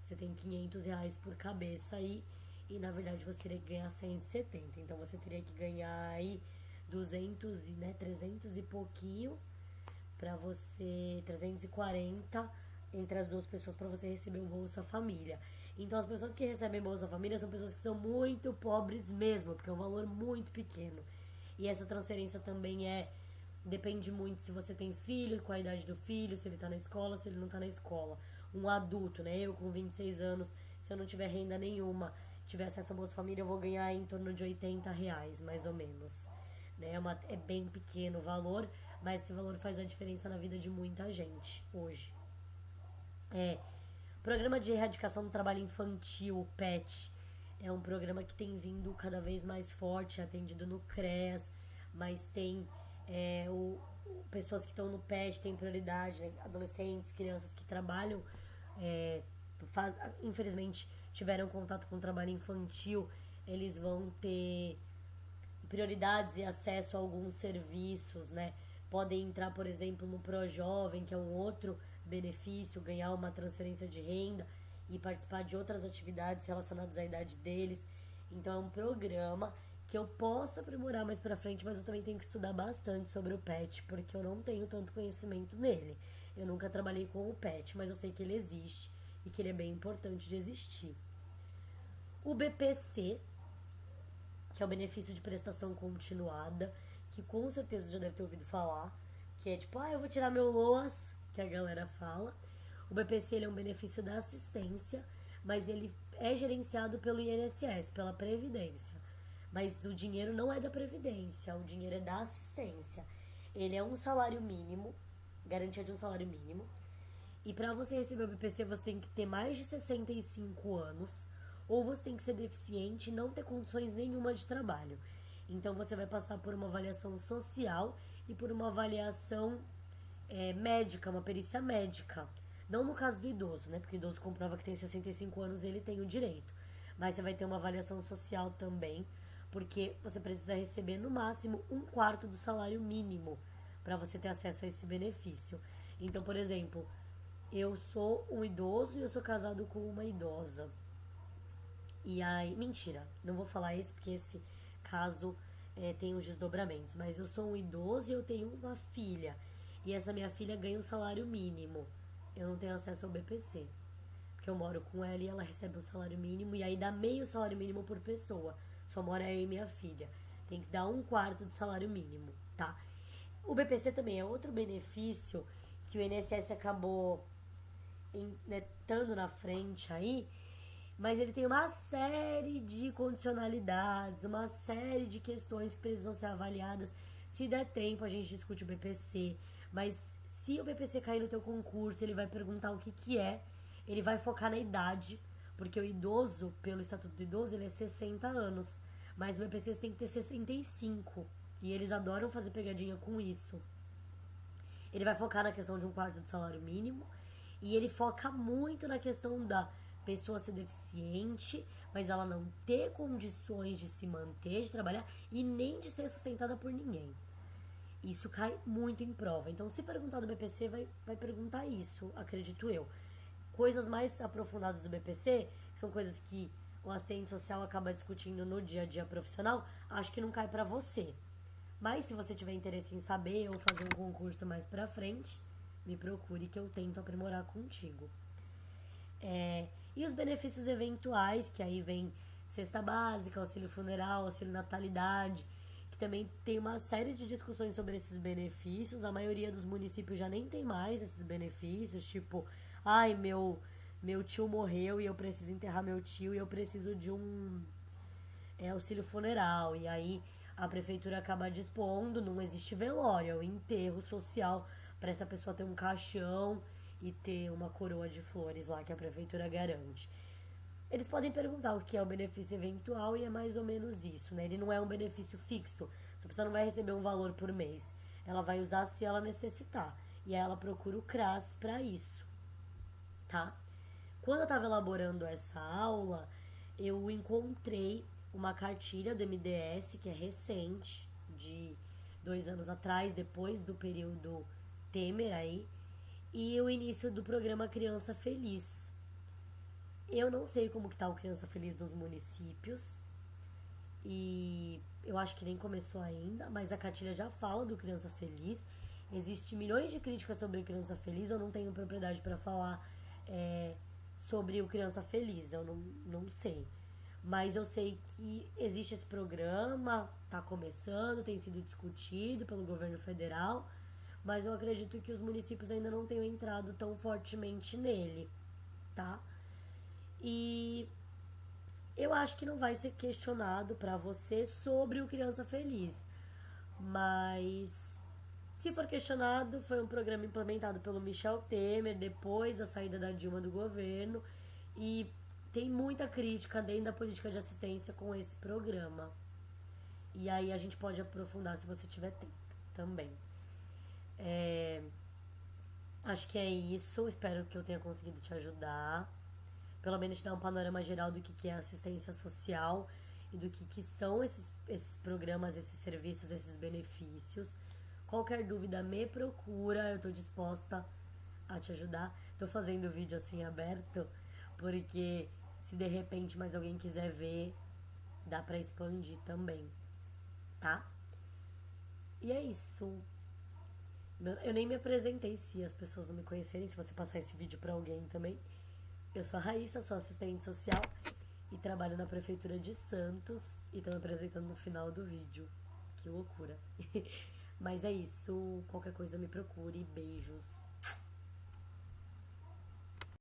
você tem R$ 500 por cabeça aí, e na verdade você teria que ganhar 170. Então você teria que ganhar aí 200 e, 300 e pouquinho para você, 340 entre as duas pessoas para você receber o Bolsa Família. Então as pessoas que recebem Bolsa Família são pessoas que são muito pobres mesmo, porque é um valor muito pequeno. E essa transferência também depende muito se você tem filho, qual a idade do filho, se ele tá na escola, se ele não tá na escola. Um adulto, né? Eu com 26 anos, se eu não tiver renda nenhuma, tiver acesso a Bolsa Família, eu vou ganhar em torno de R$ 80, mais ou menos. Né? É bem pequeno o valor, mas esse valor faz a diferença na vida de muita gente hoje. Programa de Erradicação do Trabalho Infantil, o PET, é um programa que tem vindo cada vez mais forte, atendido no CREAS, mas tem pessoas que estão no PET, tem prioridade, né? Adolescentes, crianças que trabalham, infelizmente tiveram contato com o trabalho infantil, eles vão ter prioridades e acesso a alguns serviços, né? Podem entrar, por exemplo, no ProJovem, que é um outro benefício, ganhar uma transferência de renda e participar de outras atividades relacionadas à idade deles. Então é um programa que eu posso aprimorar mais pra frente, mas eu também tenho que estudar bastante sobre o PET, porque eu não tenho tanto conhecimento nele. Eu nunca trabalhei com o PET, mas eu sei que ele existe e que ele é bem importante de existir. O BPC, que é o benefício de prestação continuada, que com certeza já deve ter ouvido falar, que é tipo, eu vou tirar meu LOAS, que a galera fala. O BPC ele é um benefício da assistência, mas ele é gerenciado pelo INSS, pela Previdência. Mas o dinheiro não é da Previdência, o dinheiro é da assistência. Ele é um salário mínimo, garantia de um salário mínimo. E para você receber o BPC, você tem que ter mais de 65 anos, ou você tem que ser deficiente e não ter condições nenhuma de trabalho. Então você vai passar por uma avaliação social e por uma avaliação médica, uma perícia médica. Não no caso do idoso, né? Porque o idoso comprova que tem 65 anos e ele tem o direito. Mas você vai ter uma avaliação social também, porque você precisa receber no máximo 1/4 do salário mínimo para você ter acesso a esse benefício. Então, por exemplo, eu sou um idoso e eu sou casado com uma idosa. E aí, mentira, não vou falar isso porque esse caso tem os desdobramentos. Mas eu sou um idoso e eu tenho uma filha. E essa minha filha ganha um salário mínimo. Eu não tenho acesso ao BPC. Porque eu moro com ela e ela recebe um salário mínimo. E aí dá meio salário mínimo por pessoa. Só mora eu e minha filha. Tem que dar 1/4 do salário mínimo, tá? O BPC também é outro benefício que o INSS acabou estando na frente aí. Mas ele tem uma série de condicionalidades, uma série de questões que precisam ser avaliadas. Se der tempo, a gente discute o BPC. Mas se o BPC cair no teu concurso, ele vai perguntar o que é. Ele vai focar na idade, porque o idoso, pelo Estatuto do Idoso, ele é 60 anos. Mas o BPC tem que ter 65. E eles adoram fazer pegadinha com isso. Ele vai focar na questão de 1/4 do salário mínimo. E ele foca muito na questão da pessoa ser deficiente, mas ela não ter condições de se manter, de trabalhar e nem de ser sustentada por ninguém. Isso cai muito em prova. Então, se perguntar do BPC, vai perguntar isso, acredito eu. Coisas mais aprofundadas do BPC são coisas que o assistente social acaba discutindo no dia a dia profissional, acho que não cai pra você. Mas se você tiver interesse em saber ou fazer um concurso mais pra frente, me procure que eu tento aprimorar contigo. E os benefícios eventuais, que aí vem cesta básica, auxílio funeral, auxílio natalidade, que também tem uma série de discussões sobre esses benefícios. A maioria dos municípios já nem tem mais esses benefícios, tipo, ai, meu tio morreu e eu preciso enterrar meu tio e eu preciso de um auxílio funeral. E aí a prefeitura acaba dispondo, não existe velório, é o enterro social para essa pessoa ter um caixão e ter uma coroa de flores lá que a prefeitura garante. Eles podem perguntar o que é o benefício eventual e é mais ou menos isso, né? Ele não é um benefício fixo. Essa pessoa não vai receber um valor por mês. Ela vai usar se ela necessitar. E aí ela procura o CRAS para isso, tá? Quando eu estava elaborando essa aula, eu encontrei uma cartilha do MDS, que é recente, de 2 anos atrás, depois do período Temer aí, e o início do programa Criança Feliz. Eu não sei como que tá o Criança Feliz nos municípios, e eu acho que nem começou ainda, mas a cartilha já fala do Criança Feliz. Existem milhões de críticas sobre o Criança Feliz, eu não tenho propriedade para falar sobre o Criança Feliz, eu não sei. Mas eu sei que existe esse programa, tá começando, tem sido discutido pelo governo federal, mas eu acredito que os municípios ainda não tenham entrado tão fortemente nele, tá? E eu acho que não vai ser questionado pra você sobre o Criança Feliz, mas se for questionado, foi um programa implementado pelo Michel Temer depois da saída da Dilma do governo e tem muita crítica dentro da política de assistência com esse programa. E aí a gente pode aprofundar se você tiver tempo também. Acho que é isso. Espero que eu tenha conseguido te ajudar. Pelo menos te dar um panorama geral do que é assistência social e do que são esses programas, esses serviços, esses benefícios. Qualquer dúvida, me procura. Eu tô disposta a te ajudar. Tô fazendo o vídeo assim aberto porque se de repente mais alguém quiser ver, dá pra expandir também, tá? E é isso. Eu nem me apresentei se as pessoas não me conhecerem, se você passar esse vídeo pra alguém também. Eu sou a Raíssa, sou assistente social e trabalho na Prefeitura de Santos e tô me apresentando no final do vídeo. Que loucura. Mas é isso, qualquer coisa me procure. Beijos.